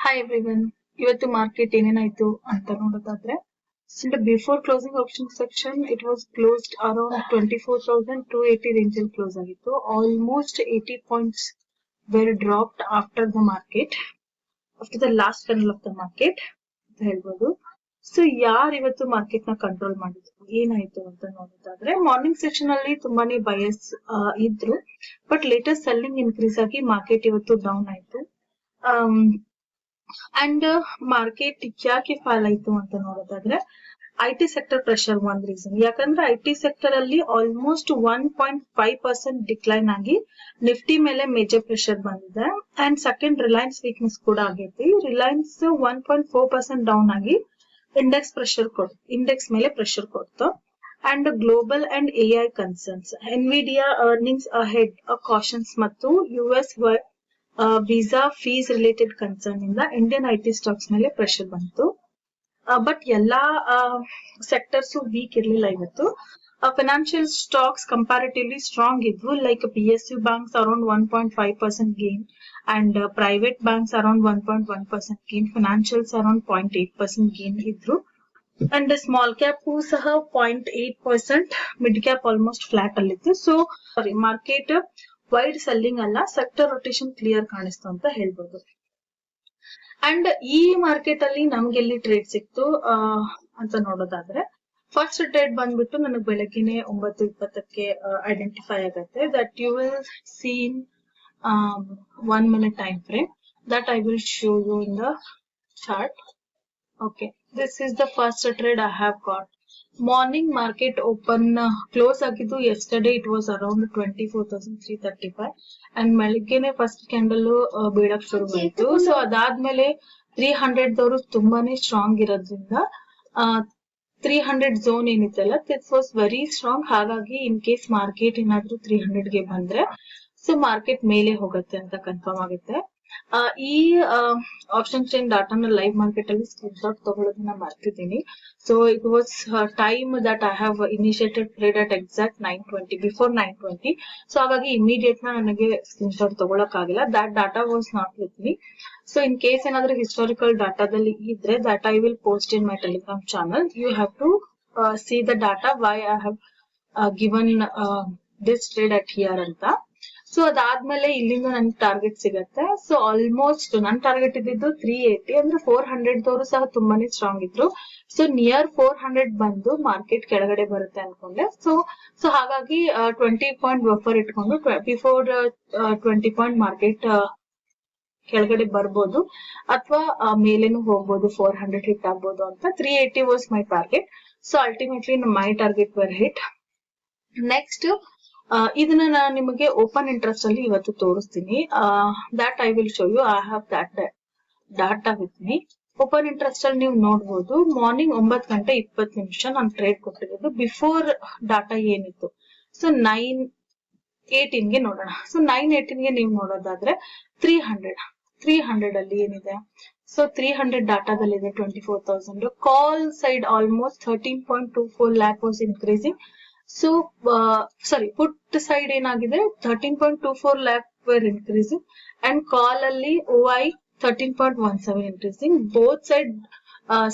Hi everyone, ಇವತ್ತು market ಏನೇನಾಯ್ತು ಅಂತ ನೋಡೋದಾದ್ರೆ before closing option section it was closed around 24,280 range ಅಲ್ಲಿ ಕ್ಲೋಸ್ ಆಗಿತ್ತು. Almost 80 points were dropped after the market, after the last candle of the market ಅಂತ ಹೇಳ್ಬೋದು. So ಯಾರು ಇವತ್ತು ಮಾರ್ಕೆಟ್ ನ ಕಂಟ್ರೋಲ್ ಮಾಡಿದ್ರು, ಏನಾಯ್ತು ಅಂತ ನೋಡೋದಾದ್ರೆ ಮಾರ್ನಿಂಗ್ ಸೆಕ್ಷನ್ ಅಲ್ಲಿ ತುಂಬಾನೇ ಬಯಸ್ ಇದ್ರು, ಬಟ್ ಲೇಟೆಸ್ಟ್ ಸೆಲ್ಲಿಂಗ್ ಇನ್ಕ್ರೀಸ್ ಆಗಿ ಮಾರ್ಕೆಟ್ ಇವತ್ತು ಡೌನ್ ಆಯ್ತು. ಅಂಡ್ ಮಾರ್ಕೆಟ್ ಯಾಕೆ ಫಾಲ್ ಆಯ್ತು ಅಂತ ನೋಡೋದಾದ್ರೆ ಐಟಿ ಸೆಕ್ಟರ್ ಪ್ರೆಷರ್ ಒಂದ್ ರೀಸನ್. ಯಾಕಂದ್ರೆ ಐಟಿ ಸೆಕ್ಟರ್ ಅಲ್ಲಿ ಆಲ್ಮೋಸ್ಟ್ 1.5% ಡಿಕ್ಲೈನ್ ಆಗಿ ನಿಫ್ಟಿ ಮೇಲೆ ಮೇಜರ್ ಪ್ರೆಷರ್ ಬಂದಿದೆ. ಅಂಡ್ ಸೆಕೆಂಡ್ ರಿಲಯನ್ಸ್ ವೀಕ್ನೆಸ್ ಕೂಡ ಆಗೈತಿ. ರಿಲಯನ್ಸ್ 1.4% ಡೌನ್ ಆಗಿ ಇಂಡೆಕ್ಸ್ ಮೇಲೆ ಪ್ರೆಷರ್ ಕೊಡ್ತು. And global and AI concerns, Nvidia earnings ahead cautions ಮತ್ತು US visa fees related concern ಇಂದ ಇಂಡಿಯನ್ ಐಟಿ ಸ್ಟಾಕ್ಸ್ ಮೇಲೆ ಪ್ರೆಷರ್ ಬಂತು. ಬಟ್ ಎಲ್ಲಾ ಸೆಕ್ಟರ್ಸ್ ವೀಕ್ ಇರ್ಲಿಲ್ಲ ಇವತ್ತು. ಫೈನಾನ್ಷಿಯಲ್ ಸ್ಟಾಕ್ಸ್ ಕಂಪ್ಯಾರಿಟಿವ್ಲಿ ಸ್ಟ್ರಾಂಗ್ ಇದ್ವು, like PSU banks around 1.5% gain and private banks around 1.1% gain, financials around 0.8% gain ಇದ್ರು. And small cap ಸಹ 0.8%, mid cap almost flat ಅಲ್ಲಿತ್ತು. So market wide selling ಅಲ್ಲ, sector rotation clear ಕಾಣಿಸ್ತು ಅಂತ ಹೇಳ್ಬೋದು. And ಈ market ಅಲ್ಲಿ ನಮ್ಗೆ ಎಲ್ಲಿ ಟ್ರೇಡ್ ಸಿಕ್ತು ಅಂತ ನೋಡೋದಾದ್ರೆ ಫಸ್ಟ್ ಟ್ರೇಡ್ ಬಂದ್ಬಿಟ್ಟು ನನಗೆ ಬೆಳಗ್ಗೆನೆ 9:20ಕ್ಕೆ ಐಡೆಂಟಿಫೈ ಆಗತ್ತೆ. That you will see in 1 minute time frame that I will show you in the chart. Okay, this is the first trade I have got. Morning market open close ಆಗಿದ್ದು yesterday it was around 24,335 and ಬೆಳಗ್ಗೆನೆ first candle ಬೀಳಕ್ ಶುರು ಆಯ್ತು. So ಅದಾದ್ಮೇಲೆ 300 ದವರು ತುಂಬಾನೇ strong ಇರೋದ್ರಿಂದ 300 zone ಏನಿತ್ತಲ್ಲ this was very strong. ಹಾಗಾಗಿ in case market ಏನಾದ್ರೂ 300ಗೆ ಬಂದ್ರೆ ಸೊ ಮಾರ್ಕೆಟ್ ಮೇಲೆ ಹೋಗುತ್ತೆ ಅಂತ ಕನ್ಫರ್ಮ್ ಆಗುತ್ತೆ. ಈ ಆಪ್ಷನ್ ಚೈನ್ ಡಾಟಾನ ಲೈವ್ ಮಾರ್ಕೆಟ್ ಅಲ್ಲಿ ಸ್ಕ್ರೀನ್ಶಾಟ್ ತಗೊಳ್ಳೋದನ್ನ ಮಾಡ್ತಿದ್ದೀನಿ. So it was time that I have initiated trade at exact 9:20 before 9:20. So ಹಾಗಾಗಿ ಇಮಿಡಿಯೇಟ್ ನನಗೆ ಸ್ಕ್ರೀನ್ಶಾಟ್ ತಗೊಳಕ್ ಆಗಿಲ್ಲ. That data was not with me. So in case ಏನಾದ್ರೂ ಹಿಸ್ಟಾರಿಕಲ್ ಡಾಟಾದಲ್ಲಿ ಇದ್ರೆ that I will post in my Telegram channel. You have to see the data why I have given this trade at here ಅಂತ. So ಅದಾದ್ಮೇಲೆ ಇಲ್ಲಿಂದ ನನ್ target ಸಿಗತ್ತೆ. So almost ನನ್ target ಇದ್ದಿದ್ದು 380, ಅಂದ್ರೆ 400 ದವರು ಸಹ ತುಂಬಾನೇ ಸ್ಟ್ರಾಂಗ್ ಇದ್ರು. ಸೊ ನಿಯರ್ 400 ಬಂದು ಮಾರ್ಕೆಟ್ ಕೆಳಗಡೆ ಬರುತ್ತೆ ಅನ್ಕೊಂಡೆ. ಸೊ ಹಾಗಾಗಿ 20 ಪಾಯಿಂಟ್ ಬಫರ್ ಇಟ್ಕೊಂಡು ಬಿಫೋರ್ 20 ಪಾಯಿಂಟ್ ಮಾರ್ಕೆಟ್ ಕೆಳಗಡೆ ಬರ್ಬೋದು ಅಥವಾ ಮೇಲೇನು ಹೋಗ್ಬೋದು, 400 ಹಿಟ್ ಆಗ್ಬೋದು ಅಂತ. 380 was my target. So ultimately my target were hit. Next ಇದನ್ನ ನಾನು ನಿಮಗೆ ಓಪನ್ ಇಂಟ್ರೆಸ್ಟ್ ಅಲ್ಲಿ ಇವತ್ತು ತೋರಿಸ್ತೀನಿ. That I will show you. I have that data with me. Open interest ಅಲ್ಲಿ ನೀವು ನೋಡ್ಬೋದು ಮಾರ್ನಿಂಗ್ 9:20 ನಾನು ಟ್ರೇಡ್ ಕೊಟ್ಟಿರೋದು. ಬಿಫೋರ್ ಡಾಟಾ ಏನಿತ್ತು ಸೊ 9:18ಗೆ ನೋಡೋಣ. ಸೊ 9:18ಗೆ ನೀವು ನೋಡೋದಾದ್ರೆ 300 ಅಲ್ಲಿ ಏನಿದೆ, ಸೊ 300 ಡಾಟಾದಲ್ಲಿದೆ 24,000. Call side almost 13.24 lakh was increasing. So put side ಏನಾಗಿದೆ 13.24 lakh were increasing and ಕಾಲ್ ಅಲ್ಲಿ OI 13.17 increasing. Both side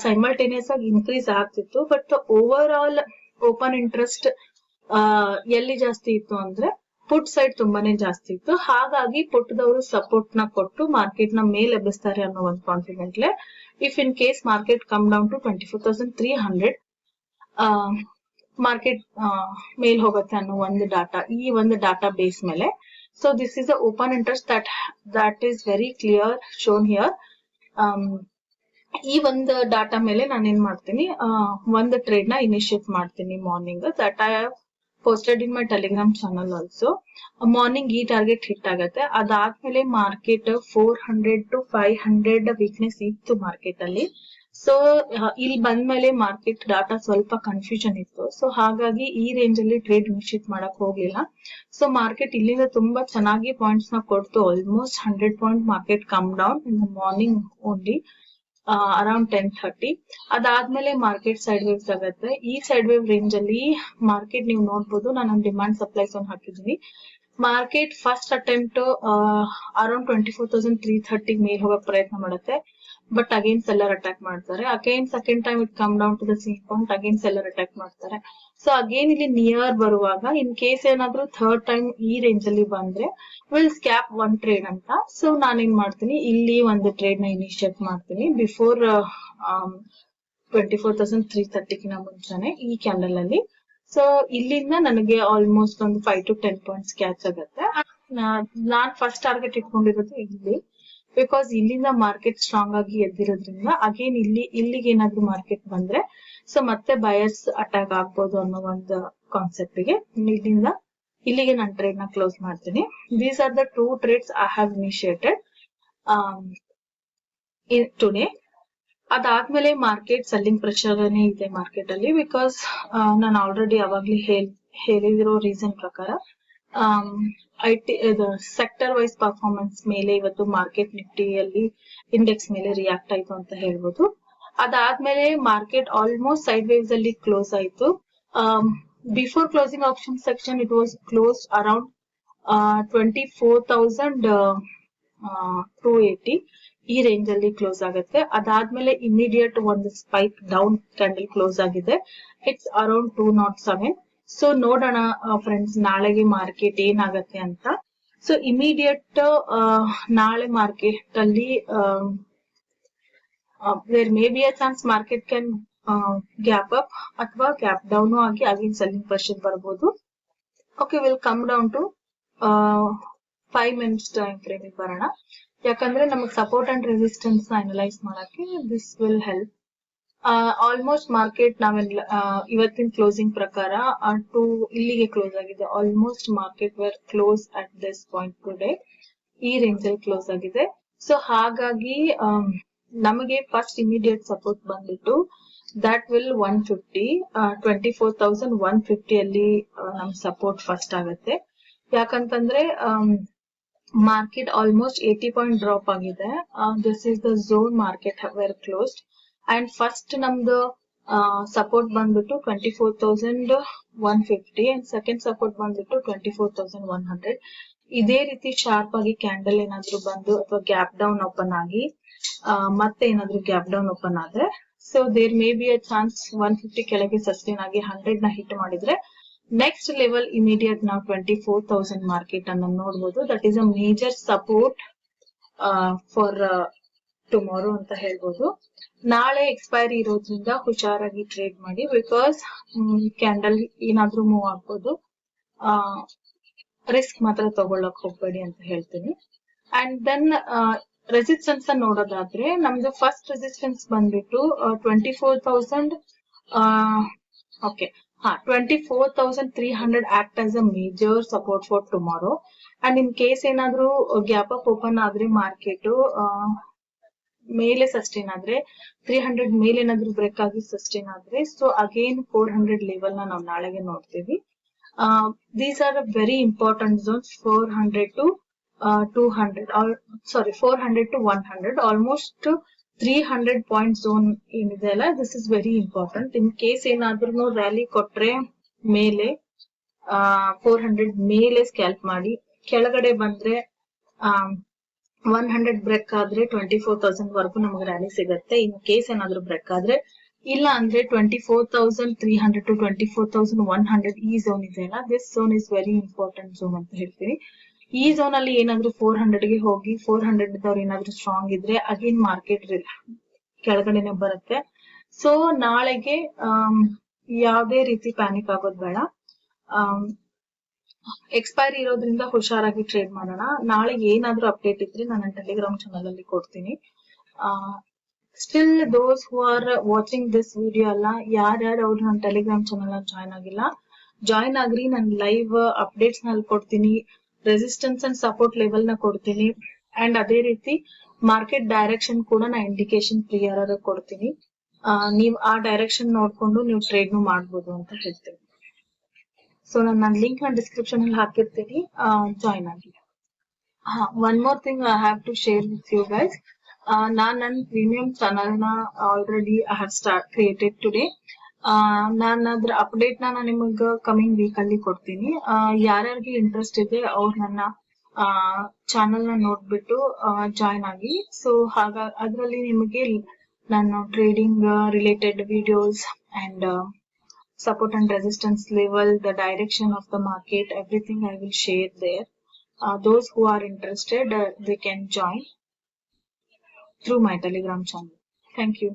simultaneous ಆಗಿ ಇನ್ಕ್ರೀಸ್ ಆಗ್ತಿತ್ತು. But over all open interest ಎಲ್ಲಿ ಜಾಸ್ತಿ ಇತ್ತು ಅಂದ್ರೆ ಪುಟ್ ಸೈಡ್ ತುಂಬಾನೇ ಜಾಸ್ತಿ ಇತ್ತು. ಹಾಗಾಗಿ ಪುಟ್ದವರು ಸಪೋರ್ಟ್ ನ ಕೊಟ್ಟು ಮಾರ್ಕೆಟ್ ನ ಮೇಲೆ ಎಬ್ಬಿಸ್ತಾರೆ ಅನ್ನೋ ಒಂದು confidently if in case market come down to 24,300 market ಮೇಲ್ ಹೋಗುತ್ತೆ ಅನ್ನೋ ಒಂದು ಡಾಟಾ, ಈ ಒಂದು ಡಾಟಾ ಬೇಸ್ ಮೇಲೆ. So this is a open interest that is very clear shown here. ಈ ಒಂದು ಡಾಟಾ ಮೇಲೆ ನಾನು ಏನ್ ಮಾಡ್ತೀನಿ, ಒಂದು ಟ್ರೇಡ್ ನ ಇನಿಷಿಯೇಟ್ ಮಾಡ್ತೀನಿ morning. That I have posted in my Telegram channel also. Morning ಈ ಟಾರ್ಗೆಟ್ ಹಿಟ್ ಆಗತ್ತೆ. ಅದಾದ್ಮೇಲೆ ಮಾರ್ಕೆಟ್ 400 to 500 ವೀಕ್ನೆಸ್ ಇತ್ತು ಮಾರ್ಕೆಟ್ ಅಲ್ಲಿ. ಸೊ ಇಲ್ಲಿ ಬಂದ್ಮೇಲೆ ಮಾರ್ಕೆಟ್ ಡಾಟಾ ಸ್ವಲ್ಪ ಕನ್ಫ್ಯೂಷನ್ ಇತ್ತು. ಸೊ ಹಾಗಾಗಿ ಈ ರೇಂಜ್ ಅಲ್ಲಿ ಟ್ರೇಡ್ ಇನಿಷಿಯೇಟ್ ಮಾಡಕ್ ಹೋಗ್ಲಿಲ್ಲ. ಸೊ ಮಾರ್ಕೆಟ್ ಇಲ್ಲಿಂದ ತುಂಬಾ ಚೆನ್ನಾಗಿ ಪಾಯಿಂಟ್ಸ್ ನ ಕೊಡ್ತು. Almost 100 point market come down in the morning only around 10:30. ಅದಾದ್ಮೇಲೆ ಮಾರ್ಕೆಟ್ ಸೈಡ್ ವೇವ್ಸ್ ಆಗತ್ತೆ. ಈ ಸೈಡ್ ವೇವ್ ರೇಂಜ್ ಅಲ್ಲಿ ಮಾರ್ಕೆಟ್ ನೀವು ನೋಡ್ಬೋದು, ನಾನು ಡಿಮಾಂಡ್ ಸಪ್ಲೈ ಝೋನ್ ಹಾಕಿದ್ದೀನಿ. ಮಾರ್ಕೆಟ್ ಫಸ್ಟ್ ಅಟೆಂಪ್ಟ್ ಅರೌಂಡ್ 24,330 ಮೇಲೆ ಹೋಗಕ್ ಪ್ರಯತ್ನ ಮಾಡುತ್ತೆ. ಬಟ್ ಅಗೇನ್ ಸೆಲ್ಲರ್ ಅಟ್ಯಾಕ್ ಮಾಡ್ತಾರೆ. Again second time it come down to the same point, again seller attack ಮಾಡ್ತಾರೆ. ಸೊ ಅಗೇನ್ ಇಲ್ಲಿ ನಿಯರ್ ಬರುವಾಗ ಇನ್ ಕೇಸ್ ಏನಾದ್ರೂ ಥರ್ಡ್ ಟೈಮ್ ಈ ರೇಂಜ್ ಅಲ್ಲಿ ಬಂದ್ರೆ ವಿಲ್ ಸ್ಕ್ಯಾಪ್ ಒನ್ ಟ್ರೇಡ್ ಅಂತ. ಸೊ ನಾನೇನ್ ಮಾಡ್ತೀನಿ, ಇಲ್ಲಿ ಒಂದು ಟ್ರೇಡ್ ನ ಇನಿಷಿಯೇಟ್ ಮಾಡ್ತೀನಿ ಬಿಫೋರ್ 24,330ಗಿನ ಮುಂಚೆನೆ ಈ ಕ್ಯಾಂಡಲ್ ಅಲ್ಲಿ. ಸೊ ಇಲ್ಲಿಂದ ನನಗೆ ಆಲ್ಮೋಸ್ಟ್ ಒಂದು 5 to 10 ಪಾಯಿಂಟ್ಸ್ ಕ್ಯಾಚ್ ಆಗುತ್ತೆ. ನಾನ್ ಫಸ್ಟ್ ಟಾರ್ಗೆಟ್ ಇಟ್ಕೊಂಡಿರೋದು ಇಲ್ಲಿ, ಬಿಕಾಸ್ ಇಲ್ಲಿಂದ ಮಾರ್ಕೆಟ್ ಸ್ಟ್ರಾಂಗ್ ಆಗಿ ಎದ್ದಿರೋದ್ರಿಂದ ಅಗೇನ್ ಇಲ್ಲಿಗೆ ಏನಾದ್ರು ಮಾರ್ಕೆಟ್ ಬಂದ್ರೆ ಸೊ ಮತ್ತೆ ಬಯರ್ಸ್ ಅಟ್ಯಾಕ್ ಆಗ್ಬೋದು ಅನ್ನೋ ಒಂದು ಕಾನ್ಸೆಪ್ಟ್ ಗೆ ಇಲ್ಲಿಗೆ ನಾನು ಟ್ರೇಡ್ ನ ಕ್ಲೋಸ್ ಮಾಡ್ತೀನಿ. These are the 2 trades I have initiated today. ಅದಾದ್ಮೇಲೆ ಮಾರ್ಕೆಟ್ ಸೆಲ್ಲಿಂಗ್ ಪ್ರೆಷರ್ ಇದೆ ಮಾರ್ಕೆಟ್ ಅಲ್ಲಿ, ಬಿಕಾಸ್ ನಾನು ಆಲ್ರೆಡಿ ಅವಾಗ್ಲೇ ಹೇಳಿರೋ ರೀಸನ್ ಪ್ರಕಾರ ಸೆಕ್ಟರ್ ವೈಸ್ ಪರ್ಫಾರ್ಮೆನ್ಸ್ ಮೇಲೆ ಇವತ್ತು ಮಾರ್ಕೆಟ್ ನಿಫ್ಟಿಯಲ್ಲಿ ಇಂಡೆಕ್ಸ್ ಮೇಲೆ ರಿಯಾಕ್ಟ್ ಆಯ್ತು ಅಂತ ಹೇಳ್ಬೋದು. ಅದಾದ್ಮೇಲೆ ಮಾರ್ಕೆಟ್ ಆಲ್ಮೋಸ್ಟ್ ಸೈಡ್ ವೇವ್ಸ್ ಅಲ್ಲಿ ಕ್ಲೋಸ್ ಆಯ್ತು. Before closing option section it was close around 24,280 ಈ ರೇಂಜ್ ಅಲ್ಲಿ ಕ್ಲೋಸ್ ಆಗುತ್ತೆ. ಅದಾದ್ಮೇಲೆ ಇಮಿಡಿಯೇಟ್ ಒಂದು ಸ್ಪೈಕ್ ಡೌನ್ ಕ್ಯಾಂಡಲ್ ಕ್ಲೋಸ್ ಆಗಿದೆ. It's around 207. ಸೊ ನೋಡೋಣ ಫ್ರೆಂಡ್ಸ್ ನಾಳೆಗೆ ಮಾರ್ಕೆಟ್ ಏನಾಗತ್ತೆ ಅಂತ. ಸೊ ಇಮಿಡಿಯೇಟ್ ನಾಳೆ ಮಾರ್ಕೆಟ್ ಅಲ್ಲಿ there may be a chance market can gap up ಅಥವಾ ಗ್ಯಾಪ್ ಡೌನ್ ಆಗಿ ಅಗೇನ್ ಸೆಲ್ಲಿಂಗ್ ಪ್ರೆಷರ್ ಬರ್ಬೋದು. Okay, will come down to 5 minutes time frame ಬರೋಣ. ಯಾಕಂದ್ರೆ ನಮಗೆ ಸಪೋರ್ಟ್ ಅಂಡ್ ರೆಸಿಸ್ಟೆನ್ಸ್ ಅನಲೈಸ್ ಮಾಡಕ್ಕೆ this will help. Almost market ನಾವೆಲ್ಲ ಇವತ್ತಿನ closing ಪ್ರಕಾರ ಇಲ್ಲಿಗೆ ಕ್ಲೋಸ್ ಆಗಿದೆ. Almost market were close at this point today, ಈ ರೇಂಜ್ ಅಲ್ಲಿ ಕ್ಲೋಸ್ ಆಗಿದೆ. ಸೊ ಹಾಗಾಗಿ ನಮಗೆ ಫಸ್ಟ್ ಇಮಿಡಿಯೇಟ್ ಸಪೋರ್ಟ್ ಬಂದ್ಬಿಟ್ಟು ದಟ್ ವಿಲ್ 150, 24,150 ಅಲ್ಲಿ ನಮ್ ಸಪೋರ್ಟ್ ಫಸ್ಟ್ ಆಗುತ್ತೆ. ಯಾಕಂತಂದ್ರೆ ಮಾರ್ಕೆಟ್ ಆಲ್ಮೋಸ್ಟ್ 80 ಪಾಯಿಂಟ್ ಡ್ರಾಪ್ ಆಗಿದೆ. This is the zone market were closed. And first ನಮ್ದು ಸಪೋರ್ಟ್ ಬಂದ್ಬಿಟ್ಟು 24,150 ಅಂಡ್ ಸೆಕೆಂಡ್ ಸಪೋರ್ಟ್ ಬಂದ್ಬಿಟ್ಟು 24,100. ಇದೇ ರೀತಿ ಶಾರ್ಪ್ ಆಗಿ ಕ್ಯಾಂಡಲ್ ಏನಾದ್ರು ಬಂದು ಅಥವಾ ಗ್ಯಾಪ್ ಡೌನ್ ಓಪನ್ ಆಗಿ ಮತ್ತೆ ಏನಾದ್ರು ಗ್ಯಾಪ್ ಡೌನ್ ಓಪನ್ ಆದ್ರೆ so there may be a chance 150 ಕೆಳಗೆ ಸಸ್ಟೈನ್ ಆಗಿ 100 ನ ಹಿಟ್ ಮಾಡಿದ್ರೆ ನೆಕ್ಸ್ಟ್ ಲೆವೆಲ್ ಇಮಿಡಿಯೇಟ್ ನಾವು 24,000 ಮಾರ್ಕೆಟ್ ಅನ್ನು ನೋಡಬಹುದು. That is a major support for tomorrow ಅಂತ ಹೇಳ್ಬೋದು. ನಾಳೆ ಎಕ್ಸ್ಪೈರಿ ಇರೋದ್ರಿಂದ ಹುಷಾರಾಗಿ ಟ್ರೇಡ್ ಮಾಡಿ, ಬಿಕಾಸ್ ಕ್ಯಾಂಡಲ್ ಏನಾದ್ರೂ ಮೂವ್ ಆಗ್ಬೋದು. ರಿಸ್ಕ್ ಮಾತ್ರ ತಗೊಳಕ್ ಹೋಗ್ಬೇಡಿ ಅಂತ ಹೇಳ್ತೀನಿ. ಅಂಡ್ ದೆನ್ ರೆಸಿಸ್ಟೆನ್ಸ್ ನೋಡೋದಾದ್ರೆ ನಮ್ದು ಫಸ್ಟ್ ರೆಸಿಸ್ಟೆನ್ಸ್ ಬಂದ್ಬಿಟ್ಟು 24,000 24,300 act as a major support for tomorrow. And in case ಏನಾದ್ರೂ ಗ್ಯಾಪ್ ಅಪ್ ಓಪನ್ ಆದ್ರೆ ಮಾರ್ಕೆಟ್ ಮೇಲೆ ಸಸ್ಟೈನ್ ಆದ್ರೆ 300 ಮೇಲೆ ಏನಾದ್ರು ಬ್ರೇಕ್ ಆಗಿ ಸಸ್ಟೈನ್ ಆದ್ರೆ ಸೊ ಅಗೇನ್ 400 ಲೆವೆಲ್ ನ ನಾವು ನಾಳೆಗೆ ನೋಡ್ತೀವಿ. These are very important zones 400 to 100. Almost 300 point zone ಏನಿದೆ ಅಲ್ಲ, this is very important. In case ಏನಾದ್ರೂ ರ್ಯಾಲಿ ಕೊಟ್ರೆ ಮೇಲೆ 400 ಮೇಲೆ ಸ್ಕ್ಯಾಲ್ಪ್ ಮಾಡಿ, ಕೆಳಗಡೆ ಬಂದ್ರೆ 100 ಬ್ರೇಕ್ ಆದ್ರೆ 24,000 ವರೆಗೂ ನಮಗೆ ರ್ಯಾಲಿ ಸಿಗುತ್ತೆ. ಇನ್ ಕೇಸ್ ಏನಾದ್ರು ಬ್ರೇಕ್ ಆದ್ರೆ, ಇಲ್ಲ ಅಂದ್ರೆ 24,300 to 24,100 ಈ ಝೋನ್ ಇದೆ ಅಲ್ಲ, this zone is very important zone ಅಂತ ಹೇಳ್ತೀನಿ. ಈ ಝೋನ್ ಅಲ್ಲಿ ಏನಾದ್ರು 400 ಗೆ ಹೋಗಿ 400 ದವ್ರು ಏನಾದ್ರು ಸ್ಟ್ರಾಂಗ್ ಇದ್ರೆ ಅಗೇನ್ ಮಾರ್ಕೆಟ್ ಕೆಳಗಡೆನೆ ಬರುತ್ತೆ. ಸೊ ನಾಳೆಗೆ ಯಾವುದೇ ರೀತಿ ಪ್ಯಾನಿಕ್ ಆಗೋದ್ ಬೇಡ. ಎಕ್ಸ್ಪೈರಿ ಇರೋದ್ರಿಂದ ಹುಷಾರಾಗಿ ಟ್ರೇಡ್ ಮಾಡೋಣ. ನಾಳೆ ಏನಾದ್ರೂ ಅಪ್ಡೇಟ್ ಇದ್ರೆ ನಾನು ಟೆಲಿಗ್ರಾಮ್ ಚಾನಲ್ ಅಲ್ಲಿ ಕೊಡ್ತೀನಿ. Still those who are watching this video ಅಲ್ಲ, ಯಾರ್ಯಾರು ಅವ್ರು ನನ್ನ ಟೆಲಿಗ್ರಾಮ್ ಚಾನಲ್ ಜಾಯ್ನ್ ಆಗಿಲ್ಲ, ಜಾಯ್ನ್ ಆಗ್ರಿ. ನಾನು ಲೈವ್ ಅಪ್ಡೇಟ್ಸ್ ನಲ್ಲಿ ಕೊಡ್ತೀನಿ, ರೆಸಿಸ್ಟೆನ್ಸ್ ಅಂಡ್ ಸಪೋರ್ಟ್ ಲೆವೆಲ್ ನ ಕೊಡ್ತೀನಿ. ಅಂಡ್ ಅದೇ ರೀತಿ ಮಾರ್ಕೆಟ್ ಡೈರೆಕ್ಷನ್ ಕೂಡ ನಾ ಇಂಡಿಕೇಶನ್ ಕ್ಲಿಯರ್ ಆಗಿ ಕೊಡ್ತೀನಿ. ನೀವು ಆ ಡೈರೆಕ್ಷನ್ ನೋಡ್ಕೊಂಡು ನೀವು ಟ್ರೇಡ್ ಮಾಡ್ಬೋದು ಅಂತ ಹೇಳ್ತೀನಿ. ಸೊ ನನ್ನ ಲಿಂಕ್ ನ ಡಿಸ್ಕ್ರಿಪ್ಷನ್ ಅಲ್ಲಿ ಹಾಕಿರ್ತೀನಿ, ಜಾಯ್ನ್ ಆಗಿ. One more thing I have to share with you guys. ನಾನ್ ನನ್ನ ಪ್ರೀಮಿಯಂ ಚಾನಲ್ ನ already I have created today. ನಾನು ಅದ್ರ ಅಪ್ಡೇಟ್ ನಾನು ನಿಮಗೆ ಕಮಿಂಗ್ ವೀಕ್ ಅಲ್ಲಿ ಕೊಡ್ತೀನಿ. ಯಾರ್ಯಾರಿಗೆ ಇಂಟ್ರೆಸ್ಟ್ ಇದೆ ಅವ್ರು ನನ್ನ ಚಾನಲ್ ನ ನೋಡ್ಬಿಟ್ಟು ಜಾಯ್ನ್ ಆಗಿ. ಸೊ ಅದ್ರಲ್ಲಿ ನಿಮಗೆ ನಾನು trading related videos and support and resistance level, the direction of the market, everything I will share there. Those who are interested, they can join through my Telegram channel. Thank you.